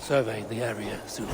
Survey the area soon.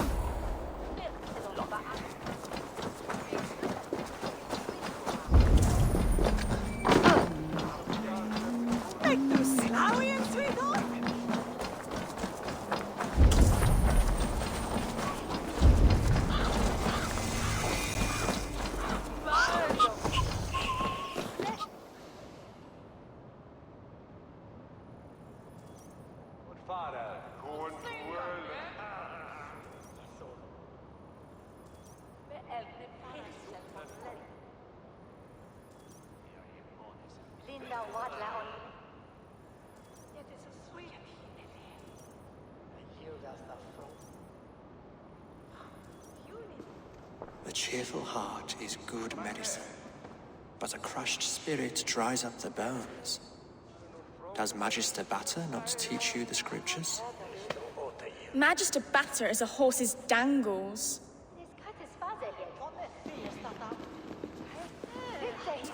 A cheerful heart is good medicine, but a crushed spirit dries up the bones. Does Magister Batter not teach you the scriptures? Magister Batter is a horse's dangles.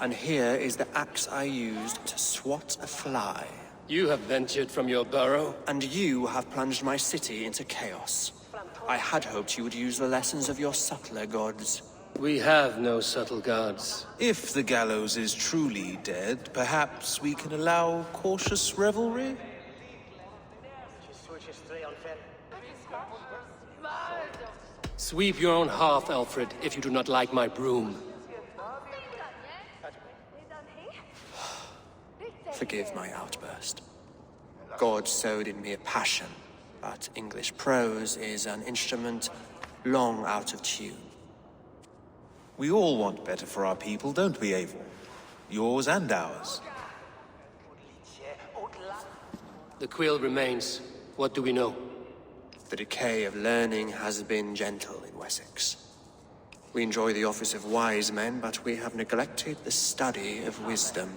And here is the axe I used to swat a fly. You have ventured from your burrow. And you have plunged my city into chaos. I had hoped you would use the lessons of your subtler gods. We have no subtle gods. If the gallows is truly dead, perhaps we can allow cautious revelry? Sweep your own hearth, Alfred, if you do not like my broom. Forgive my outburst. God sowed in me a passion, but English prose is an instrument long out of tune. We all want better for our people, don't we, Eivor? Yours and ours. The quill remains. What do we know? The decay of learning has been gentle in Wessex. We enjoy the office of wise men, but we have neglected the study of wisdom.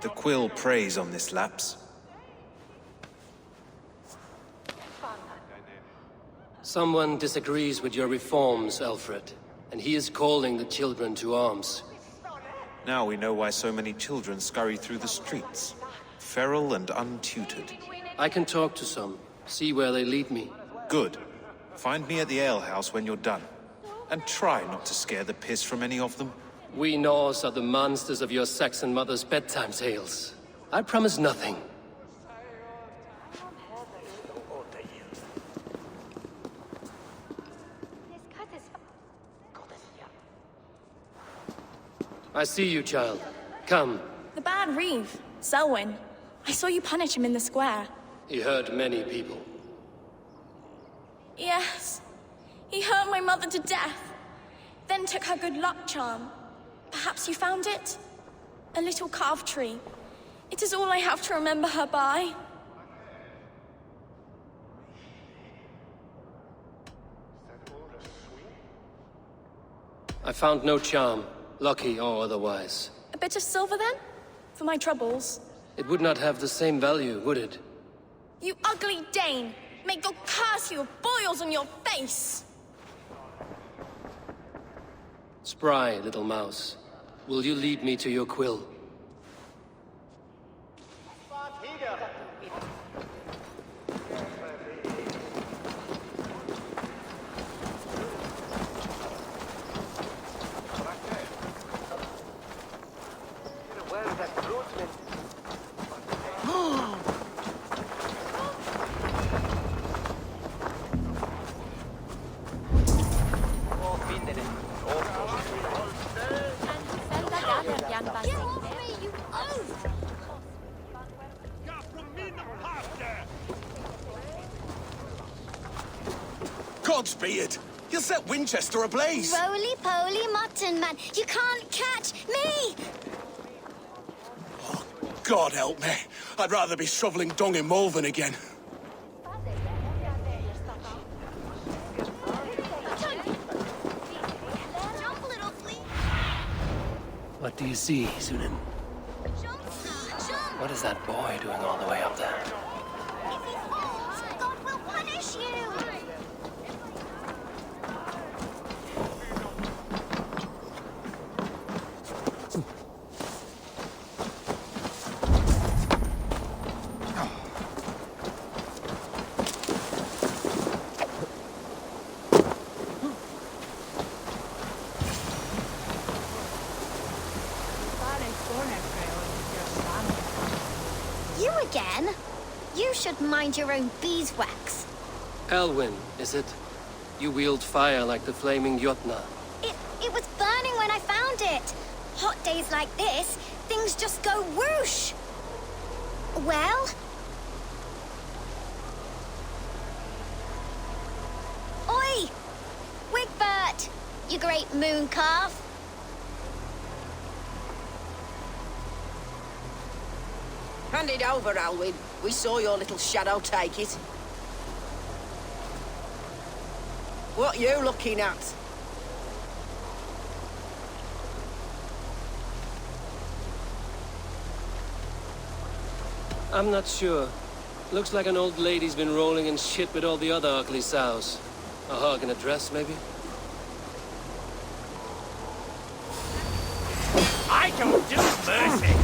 The quill preys on this lapse. Someone disagrees with your reforms, Alfred, and he is calling the children to arms. Now we know why so many children scurry through the streets, feral and untutored. I can talk to some, see where they lead me. Good. Find me at the alehouse when you're done. And try not to scare the piss from any of them. We Norse are the monsters of your Saxon mother's bedtime tales. I promise nothing. I see you, child. Come. The bad Reeve, Selwyn. I saw you punish him in the square. He hurt many people. Yes. He hurt my mother to death. Then took her good luck charm. Perhaps you found it? A little carved tree. It is all I have to remember her by. I found no charm, lucky or otherwise. A bit of silver, then? For my troubles. It would not have the same value, would it? You ugly Dane! May God curse you with boils on your face! Spry, little mouse. Will you lead me to your quill? Godspeed! You'll set Winchester ablaze! Roly-poly mutton man, you can't catch me! Oh, God help me. I'd rather be shoveling dung in Malvern again. What do you see, Sunan? What is that boy doing all the way up there? God will punish you! should mind your own beeswax. Elwyn, is it? You wield fire like the flaming Jotna. It was burning when I found it. Hot days like this, things just go whoosh. Well? Oi! Wigbert! You great moon calf. Hand it over, Alwyn. We saw your little shadow take it. What you looking at? I'm not sure. Looks like an old lady's been rolling in shit with all the other ugly sows. A hog in a dress, maybe? I don't do mercy!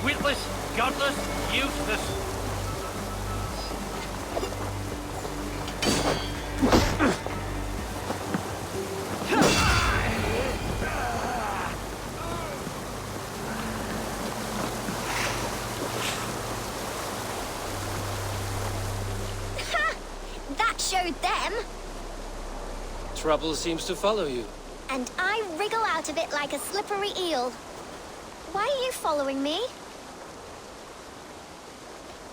Witless, godless, useless. That showed them. Trouble seems to follow you. And I wriggle out of it like a slippery eel. Why are you following me?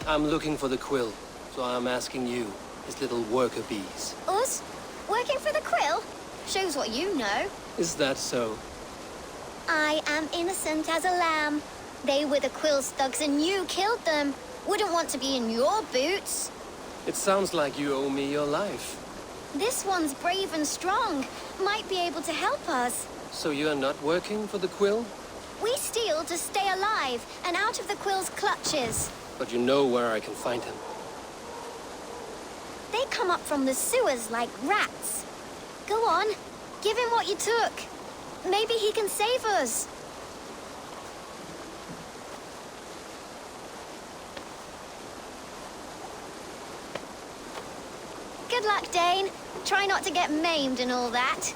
I'm looking for the quill, so I'm asking you, his little worker bees. Us? Working for the quill? Shows what you know. Is that so? I am innocent as a lamb. They were the quill's thugs and you killed them. Wouldn't want to be in your boots. It sounds like you owe me your life. This one's brave and strong. Might be able to help us. So you're not working for the quill? We steal to stay alive and out of the quill's clutches. But you know where I can find him. They come up from the sewers like rats. Go on, give him what you took. Maybe he can save us. Good luck, Dane. Try not to get maimed and all that.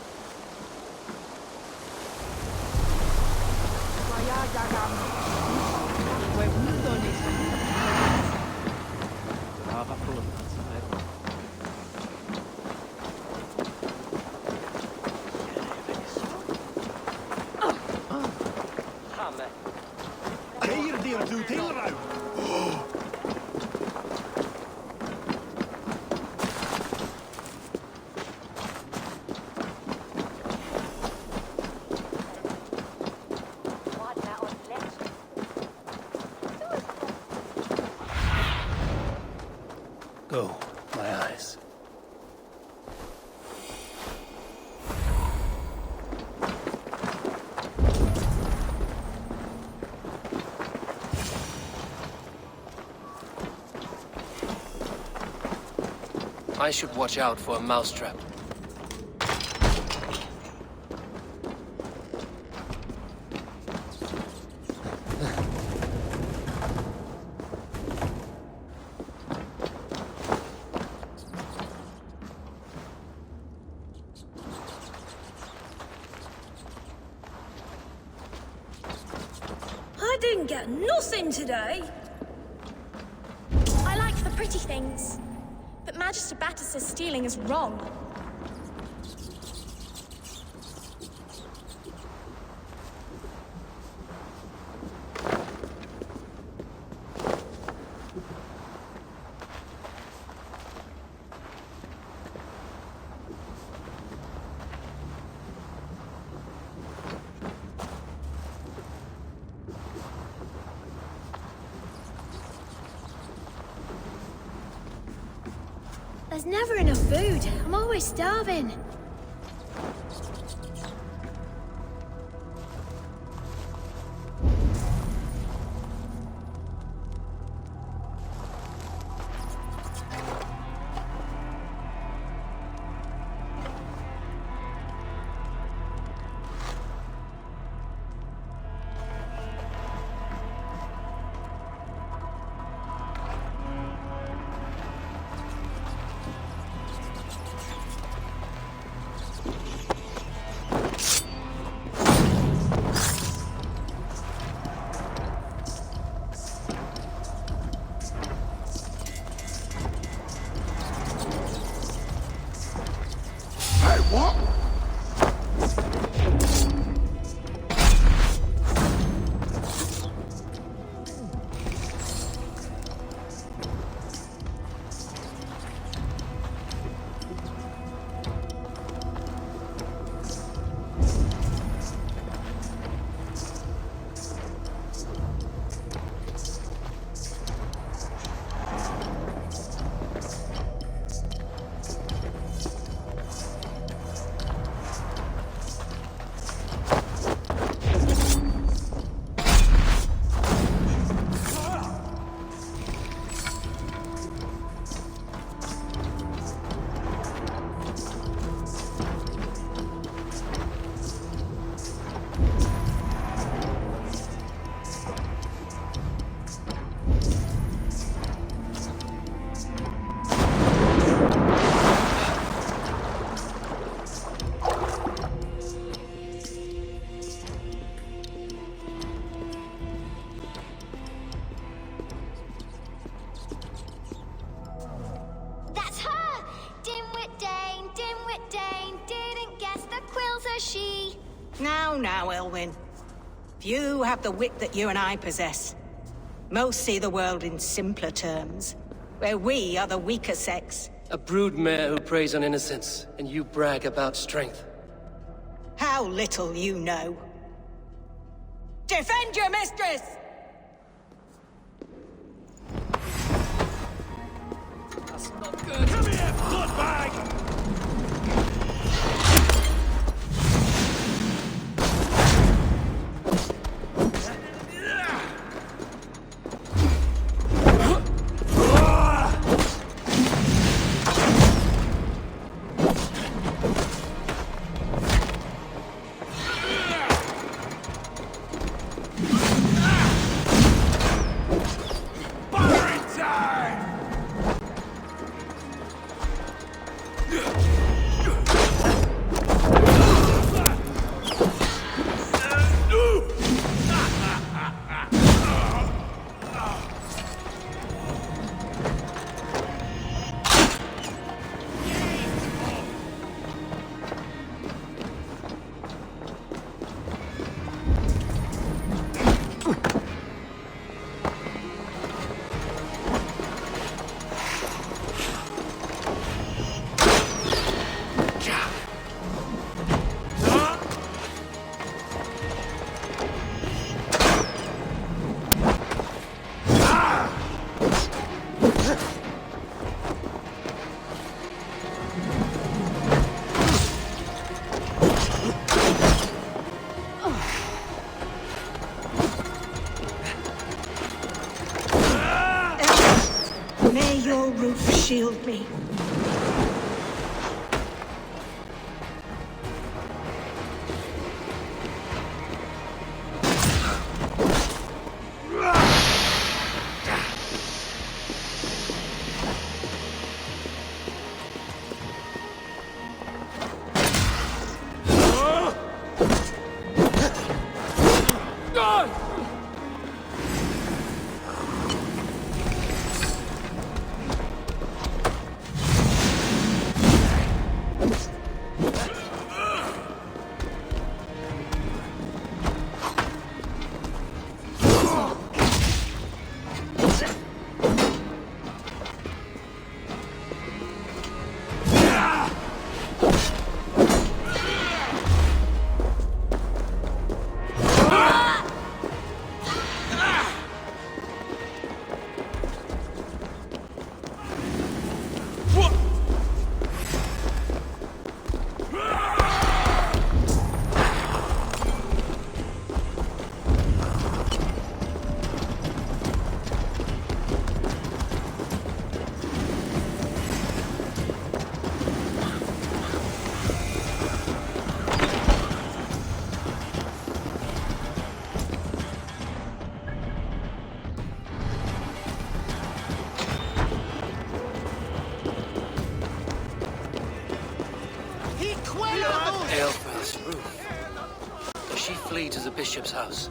Go, my eyes. I should watch out for a mousetrap. I didn't get nothing today. I like the pretty things, but Magister Batter says stealing is wrong. There's never enough food. I'm always starving. That's her! Dimwit Dane, didn't guess the quill's a she. Now, Elwyn. Few have the wit that you and I possess. Most see the world in simpler terms, where we are the weaker sex. A broodmare who preys on innocence, and you brag about strength. How little you know. Defend your mistress! That's not good. Come here, bloodbag! May your roof shield me. flee to the bishop's house.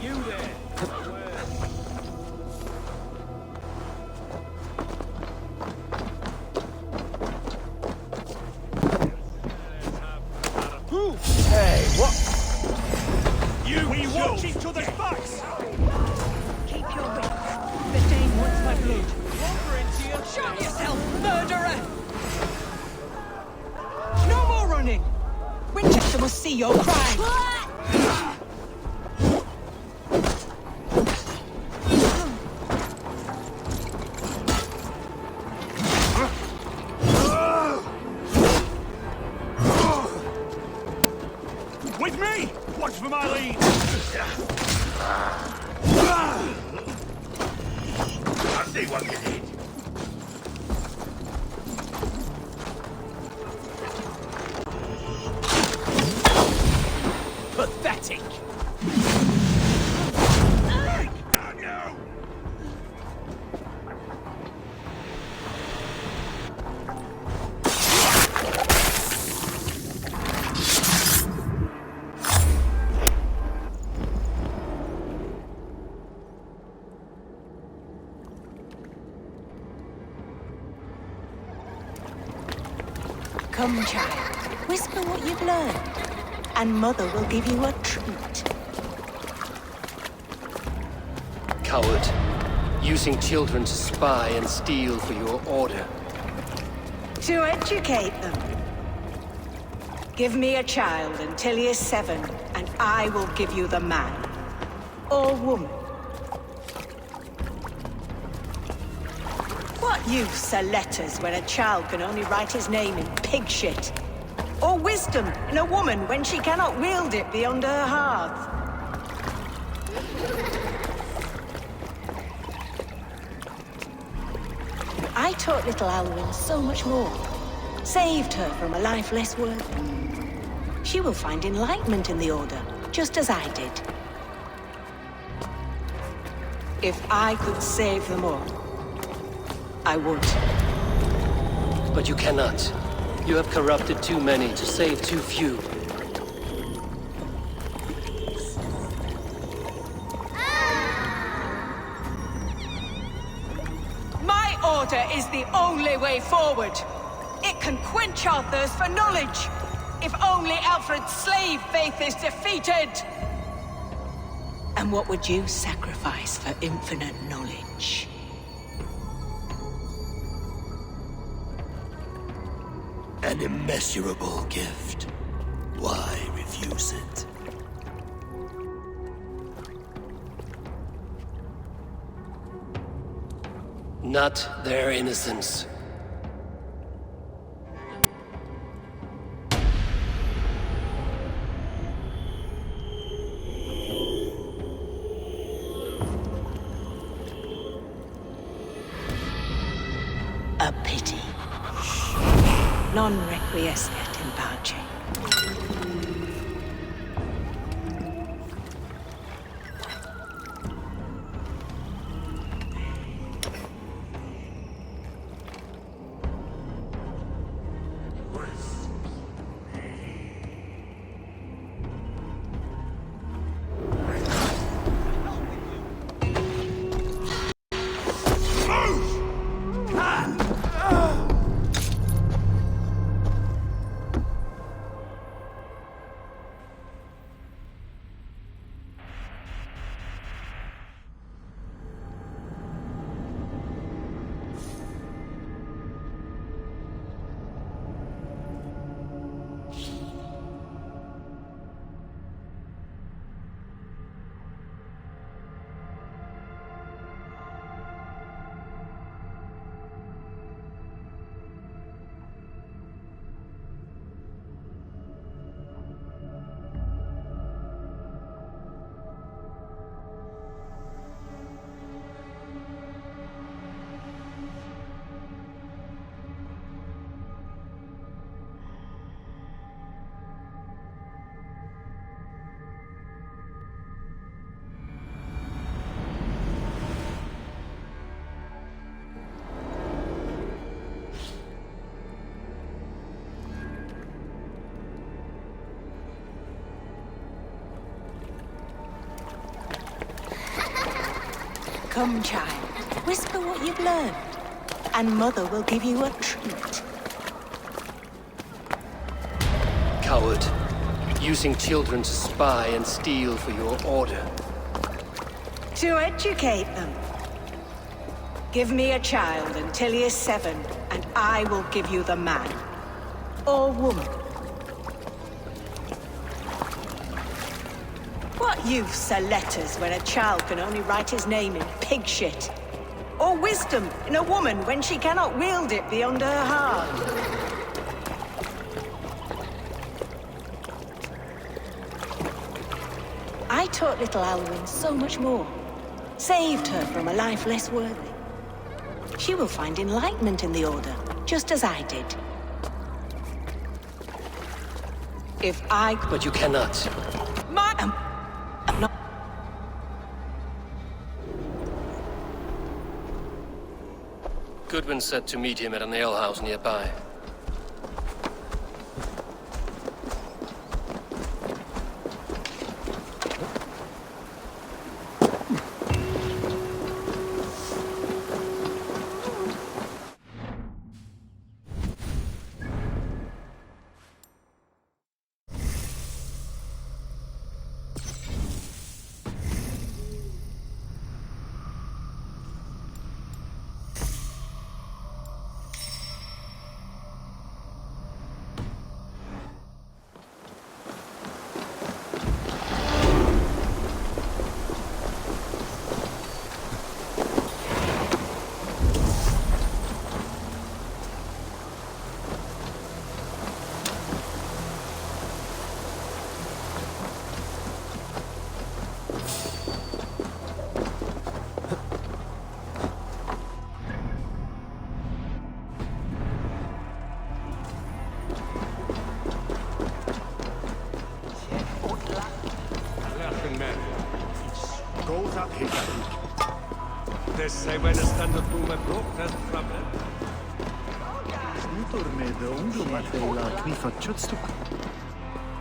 You there. Hey, what? We watch each other's backs! Keep your wit. The Dane wants my blood. Wander into your Show yourself, murderer! No more running! Winchester must see your crime! With me! Watch for my lead! I see what you did. Pathetic! Oh, no! Come, child. Whisper what you've learned, and Mother will give you a treat. Coward. Using children to spy and steal for your order. To educate them. Give me a child until he is 7, and I will give you the man. Or woman. What use are letters when a child can only write his name in pig shit? Or wisdom in a woman when she cannot wield it beyond her hearth? I taught little Alwyn so much more. Saved her from a life less worthy. She will find enlightenment in the Order, just as I did. If I could save them all, I would. But you cannot. You have corrupted too many to save too few. My order is the only way forward. It can quench our thirst for knowledge. If only Alfred's slave faith is defeated. And what would you sacrifice for infinite knowledge? An immeasurable gift. Why refuse it? Not their innocence. A pity. Non requiescat in pace. Come, child. Whisper what you've learned, and Mother will give you a treat. Coward. Using children to spy and steal for your order. To educate them. Give me a child until he is 7, and I will give you the man. Or woman. What use are letters when a child can only write his name in pig shit? Or wisdom in a woman when she cannot wield it beyond her heart? I taught little Alwyn so much more. Saved her from a life less worthy. She will find enlightenment in the Order, just as I did. If I could... But you cannot. No. Goodwin said to meet him at an alehouse nearby.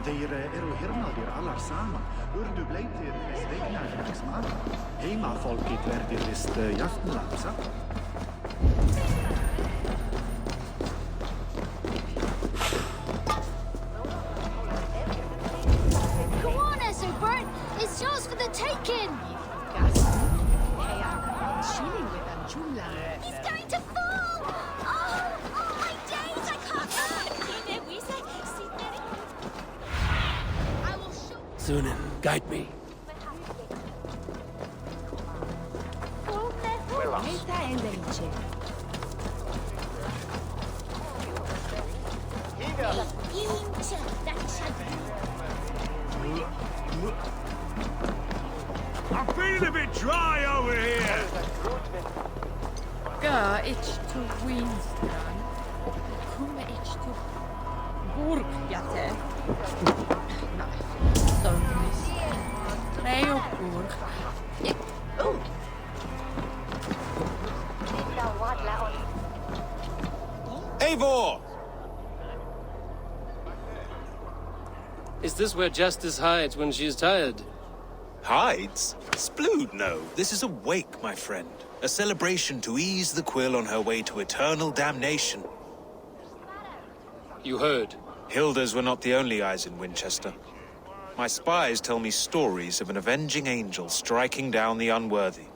Þeir eru hernaðir allar saman, urðu bleitir stegnar lagsmann. Heimafólkið verðist jafnlagsa. Come on, Essobert! It's yours for the taking! He's going to fall! Oh, my days! I can't Sunan, guide me. I'm feeling a bit dry over here. Ga ich to Winstrand. Komme ich to Burgjate. Nej, Stormis. Treoburg. Oh! Eivor! Is this where Justice hides when she is tired? Hides? Splood, no. This is a wake, my friend. A celebration to ease the quill on her way to eternal damnation. You heard. Hilda's were not the only eyes in Winchester. My spies tell me stories of an avenging angel striking down the unworthy.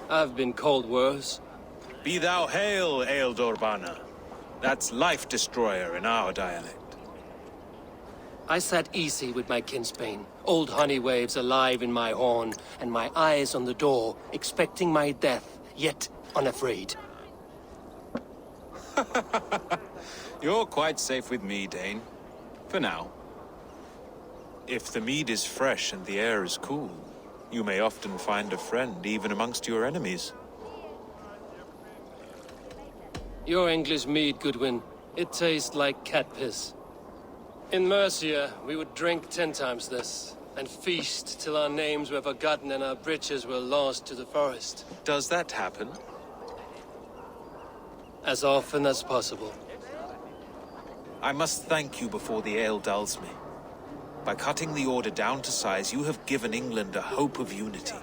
I've been called worse. Be thou hail, Ealdor. That's Life Destroyer in our dialect. I sat easy with my kinsbane, old honey waves alive in my horn, and my eyes on the door, expecting my death, yet unafraid. You're quite safe with me, Dane. For now. If the mead is fresh and the air is cool, you may often find a friend even amongst your enemies. Your English mead, Goodwin. It tastes like cat piss. In Mercia, we would drink 10 times this, and feast till our names were forgotten and our britches were lost to the forest. Does that happen? As often as possible. I must thank you before the ale dulls me. By cutting the Order down to size, you have given England a hope of unity.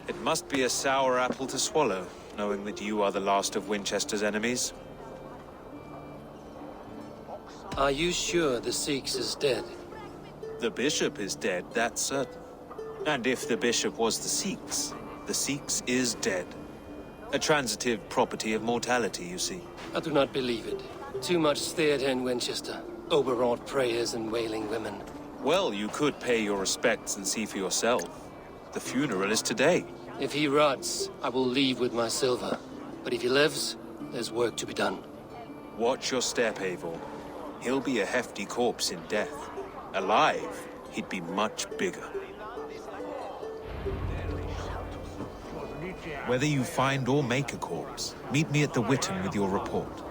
It must be a sour apple to swallow, knowing that you are the last of Winchester's enemies. Are you sure the Sikhs is dead? The bishop is dead, that's certain. And if the bishop was the Sikhs is dead. A transitive property of mortality, you see. I do not believe it. Too much theatre in Winchester. Overwrought prayers and wailing women. Well, you could pay your respects and see for yourself. The funeral is today. If he rots, I will leave with my silver. But if he lives, there's work to be done. Watch your step, Eivor. He'll be a hefty corpse in death. Alive, he'd be much bigger. Whether you find or make a corpse, meet me at the Witten with your report.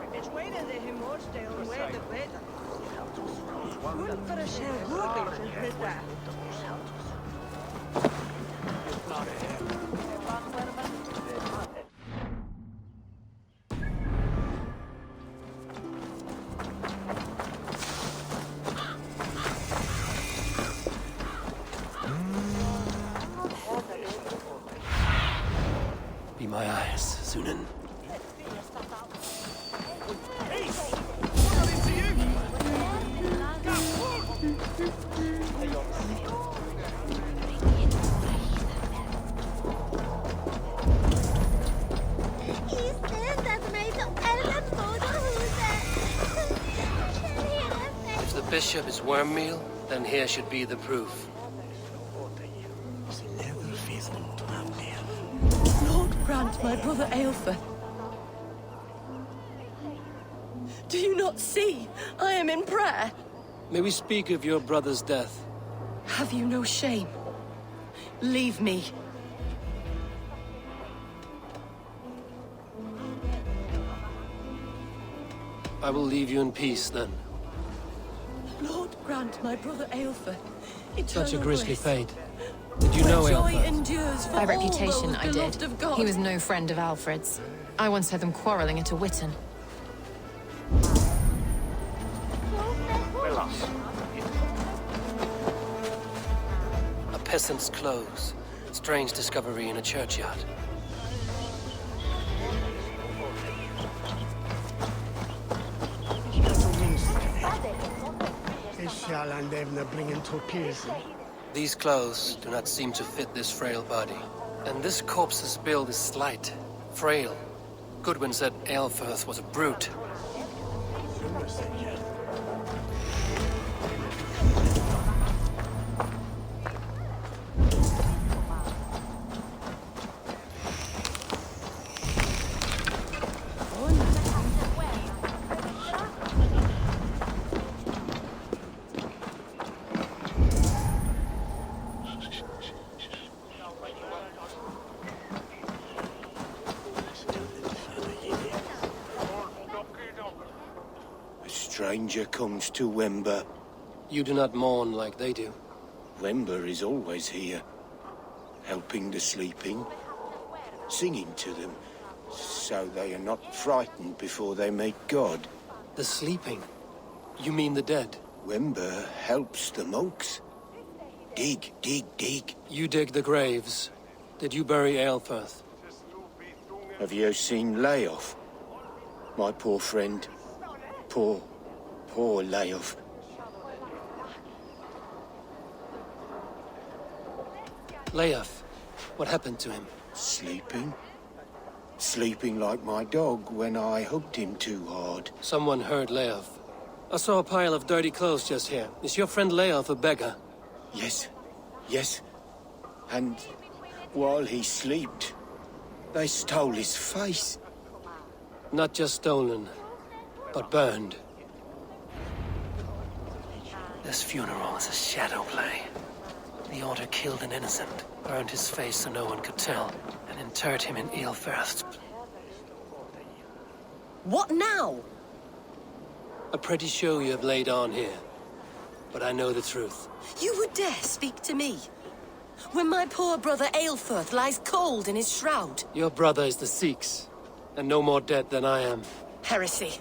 Be my eyes, Sunan. If the bishop is worm meal, then here should be the proof. Lord grant my brother Aelfir. Do you not see? I am in prayer. May we speak of your brother's death? Have you no shame? Leave me. I will leave you in peace, then. Lord grant my brother Aelfir Such a eternal grisly bliss. fate. Did you know Joy Aelfir? endures for By all reputation, those I did. beloved of God. He was no friend of Alfred's. I once heard them quarreling at a Witten. A peasant's clothes. Strange discovery in a churchyard. These clothes do not seem to fit this frail body. And this corpse's build is slight, frail. Goodwin said Aelfirth was a brute. A stranger comes to Wember. You do not mourn like they do. Wember is always here, helping the sleeping, singing to them, so they are not frightened before they meet God. The sleeping? You mean the dead? Wember helps the monks. Dig, dig, dig. You dig the graves. Did you bury Aelfirth? Have you seen Layoff? My poor friend. Poor Layoff. Leof, what happened to him? Sleeping? Sleeping like my dog when I hugged him too hard. Someone heard Leof. I saw a pile of dirty clothes just here. Is your friend Leof a beggar? Yes, yes. And while he slept, they stole his face. Not just stolen, but burned. This funeral is a shadow play. The Order killed an innocent, burned his face so no one could tell, and interred him in Aelfirth's. What now? A pretty show you have laid on here. But I know the truth. You would dare speak to me? When my poor brother Aelfirth lies cold in his shroud. Your brother is the Sikhs, and no more dead than I am. Heresy.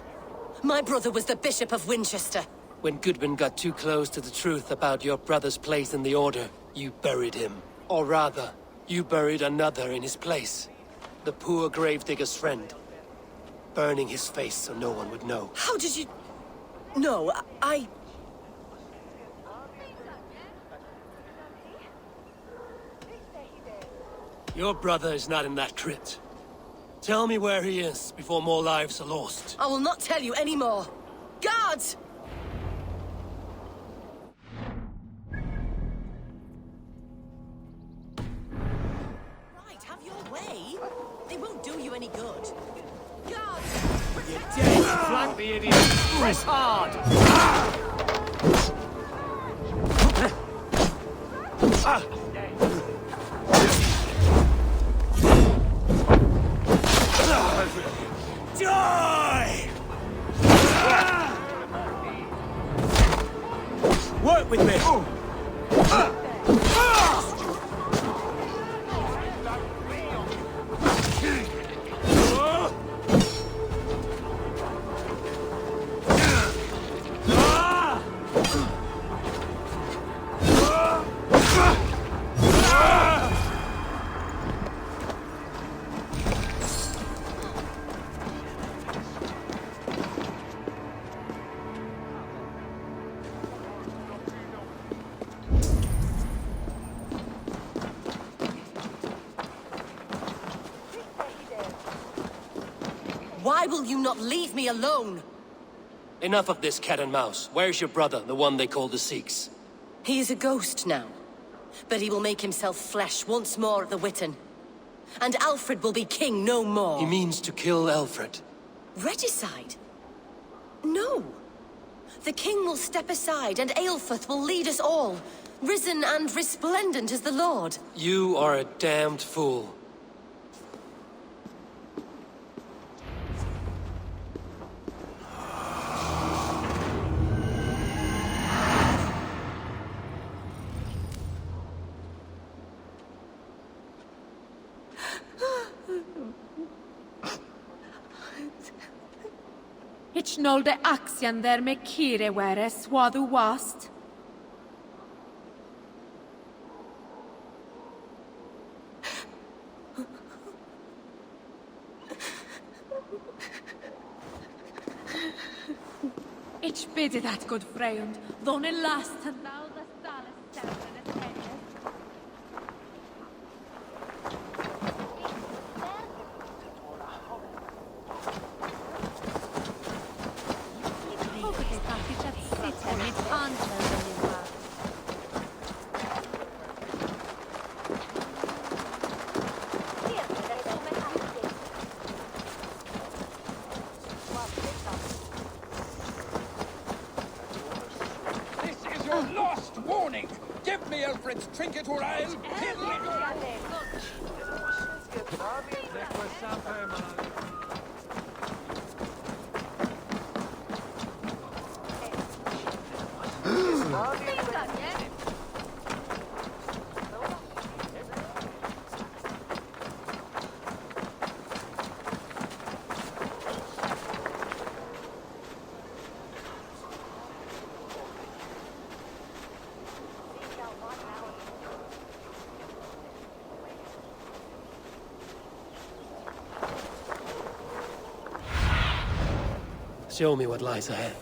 My brother was the Bishop of Winchester. When Goodwin got too close to the truth about your brother's place in the Order, you buried him. Or rather, You buried another in his place. The poor gravedigger's friend. Burning his face so no one would know. How did you... No, I... Your brother is not in that crypt. Tell me where he is before more lives are lost. I will not tell you anymore. Guards! Right, have your way. They won't do you any good. Guards! You're dead! Flank the idiot! Press hard! Die! Work with me! Why will you not leave me alone? Enough of this cat and mouse. Where's your brother, the one they call the Sikhs? He is a ghost now. But he will make himself flesh once more at the Witten. And Alfred will be king no more. He means to kill Alfred. Regicide? No. The king will step aside and Aelfirth will lead us all. Risen and resplendent as the Lord. You are a damned fool. Ich nolde axian der me kire were swadu wast. Ich bitte that good friend, though ne last and thou the stallest Trinket or I'll kill Show me what lies ahead.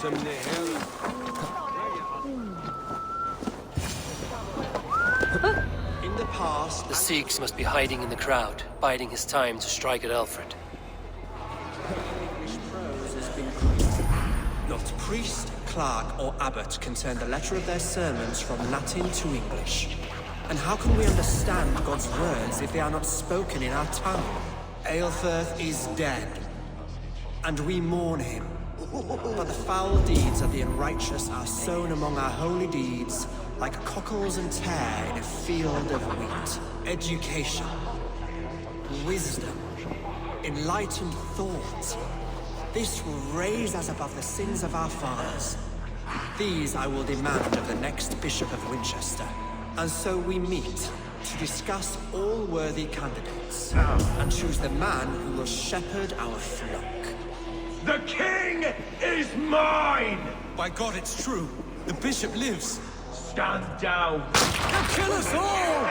In the past, the Sikhs must be hiding in the crowd, biding his time to strike at Alfred. not priest, clerk, or abbot can turn the letter of their sermons from Latin to English. And how can we understand God's words if they are not spoken in our tongue? Aelfirth is dead, and we mourn him. But the foul deeds of the unrighteous are sown among our holy deeds, like cockles and tare in a field of wheat. Education, wisdom, enlightened thought. This will raise us above the sins of our fathers. These I will demand of the next Bishop of Winchester. And so we meet to discuss all worthy candidates and choose the man who will shepherd our flock. The king is mine! By God, it's true. The bishop lives. Stand down. He'll kill us all!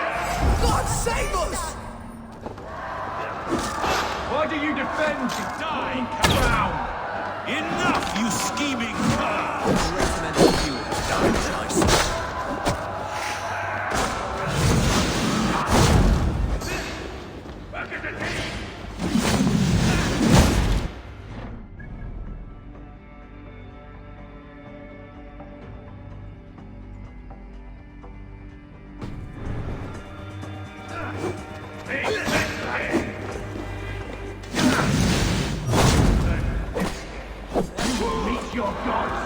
God save us! Why do you defend the dying crown? Enough, you scheming cur! Greater men than you have died as I saw. Back at the king! Meet your gods!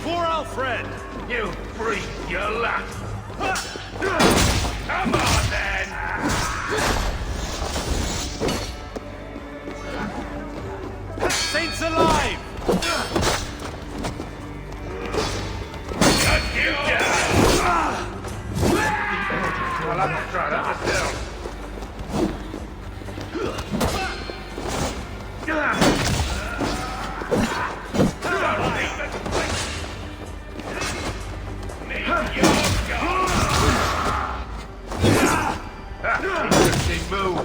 For Alfred! You freak, your laugh! Come on, then! Saints alive! Cut you down! Well, I'm gonna try that myself. Interesting move.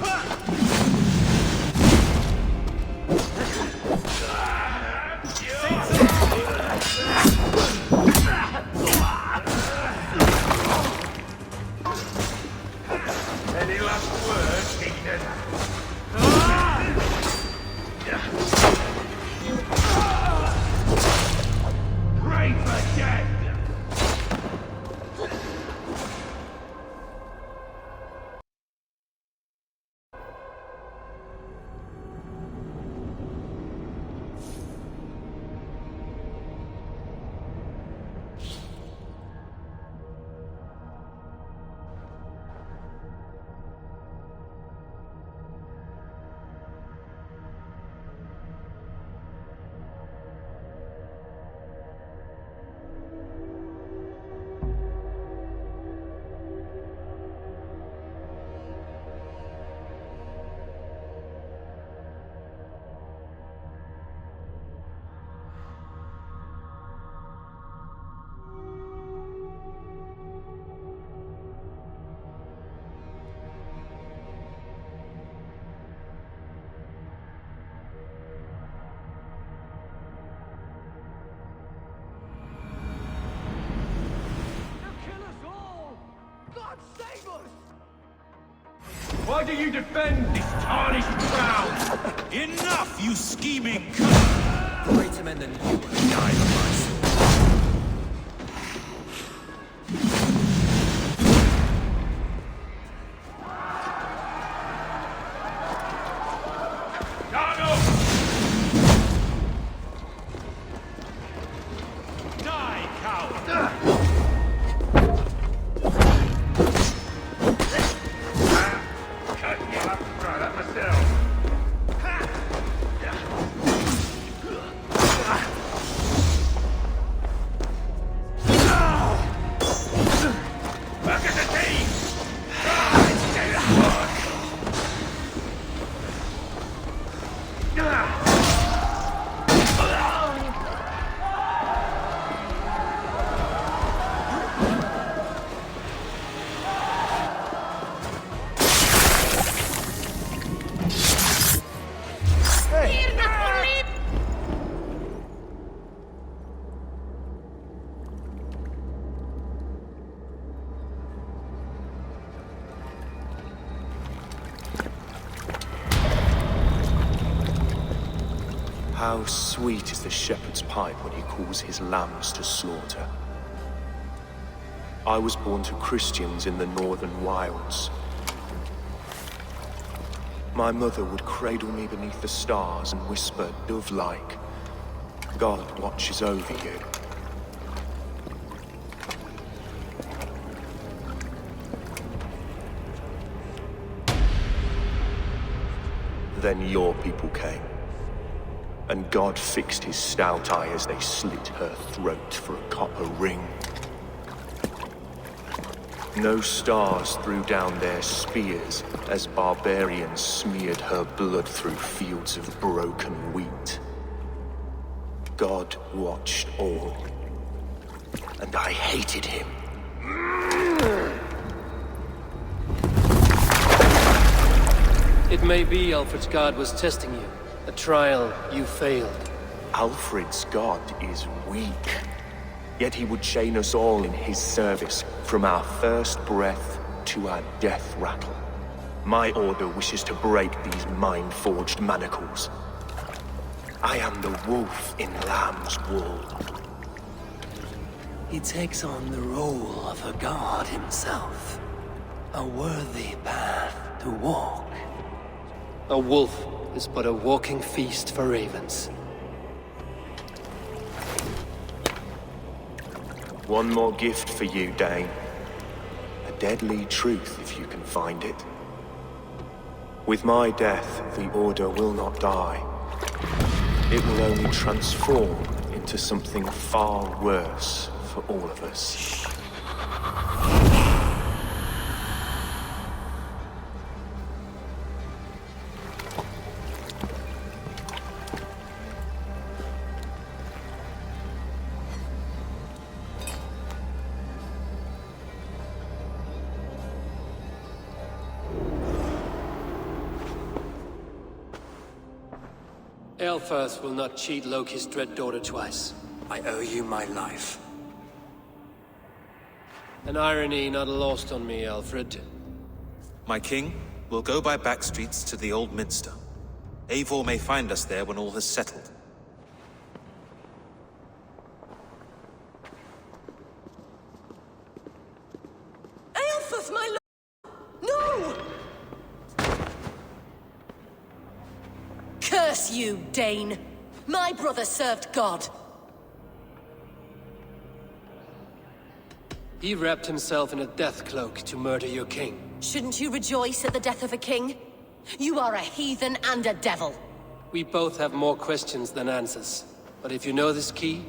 Any last words, Eden? Pray for death! Why do you defend this tarnished crown? Enough, you scheming cur! Greater men than you have died on my sword. Die, coward! Cut you up, try that myself. Back at the team! How sweet is the shepherd's pipe when he calls his lambs to slaughter. I was born to Christians in the northern wilds. My mother would cradle me beneath the stars and whisper, dove-like, God watches over you. Then your people came. And God fixed his stout eye as they slit her throat for a copper ring. No stars threw down their spears as barbarians smeared her blood through fields of broken wheat. God watched all, and I hated him. It may be Alfred's god was testing you. A trial you failed. Alfred's god is weak. Yet he would chain us all in his service, from our first breath to our death rattle. My order wishes to break these mind-forged manacles. I am the wolf in lamb's wool. He takes on the role of a god himself. A worthy path to walk. A wolf is but a walking feast for ravens. One more gift for you, Dane. A deadly truth, if you can find it. With my death, the Order will not die. It will only transform into something far worse for all of us. Aelfirth will not cheat Loki's dread daughter twice. I owe you my life. An irony not lost on me, Alfred. My king, we'll go by back streets to the Old Minster. Eivor may find us there when all has settled. Aelfirth, my lord! No! Curse you, Dane! My brother served God. He wrapped himself in a death cloak to murder your king. Shouldn't you rejoice at the death of a king? You are a heathen and a devil. We both have more questions than answers. But if you know this key,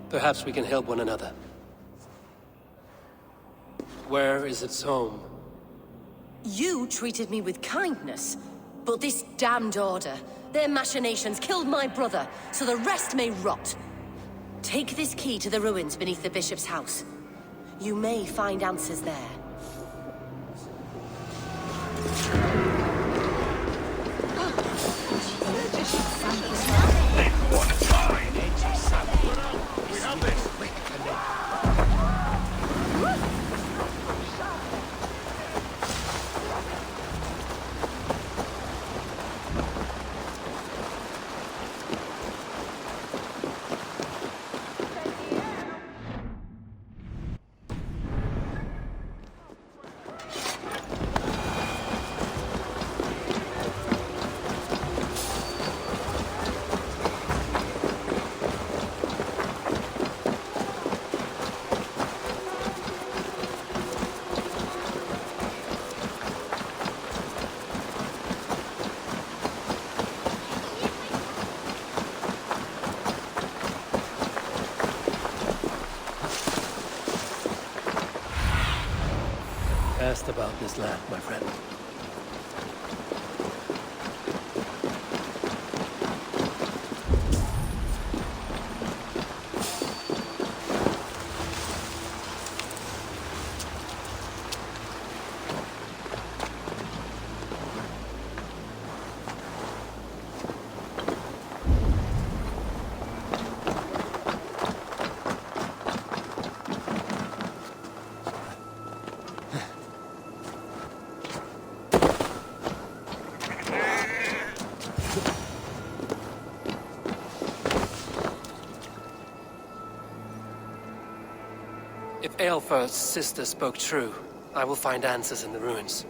perhaps we can help one another. Where is its home? You treated me with kindness, but this damned Order, their machinations killed my brother, so the rest may rot. Take this key to the ruins beneath the bishop's house. You may find answers there. What fine edgy sample. We have this. Asked about this land, my friend. If Aelfirth's sister spoke true, I will find answers in the ruins.